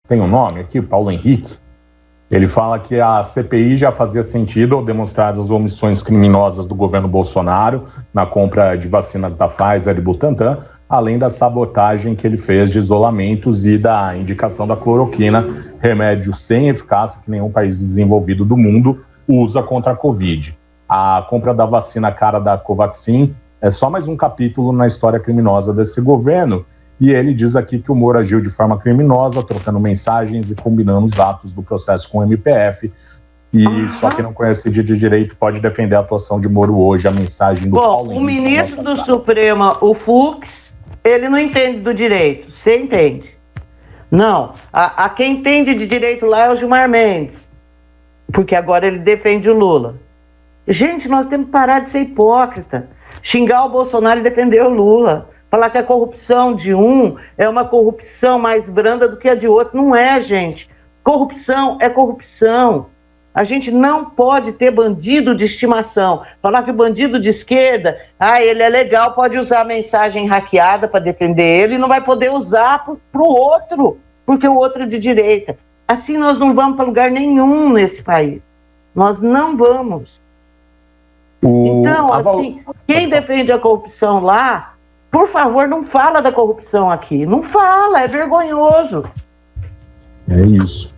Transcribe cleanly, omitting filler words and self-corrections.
tem um nome aqui, Paulo Henrique. Ele fala que a CPI já fazia sentido ao demonstrar as omissões criminosas do governo Bolsonaro na compra de vacinas da Pfizer e Butantan, além da sabotagem que ele fez de isolamentos e da indicação da cloroquina, remédio sem eficácia que nenhum país desenvolvido do mundo usa contra a Covid. A compra da vacina cara da Covaxin é só mais um capítulo na história criminosa desse governo. E ele diz aqui que o Moro agiu de forma criminosa, trocando mensagens e combinando os atos do processo com o MPF. E só quem não conhece de direito pode defender a atuação de Moro hoje, a mensagem do Paulo Henrique. O ministro do Supremo, o Fux, ele não entende do direito. Você entende? Não. A quem entende de direito lá é o Gilmar Mendes. Porque agora ele defende o Lula. Gente, nós temos que parar de ser hipócrita. Xingar o Bolsonaro e defender o Lula. Falar que a corrupção de um é uma corrupção mais branda do que a de outro. Não é, gente. Corrupção é corrupção. A gente não pode ter bandido de estimação. Falar que o bandido de esquerda, ele é legal, pode usar a mensagem hackeada para defender ele e não vai poder usar para o outro, porque o outro é de direita. Assim nós não vamos para lugar nenhum nesse país. Nós não vamos. Então, assim, quem defende a corrupção lá, por favor, não fala da corrupção aqui. Não fala, é vergonhoso. É isso.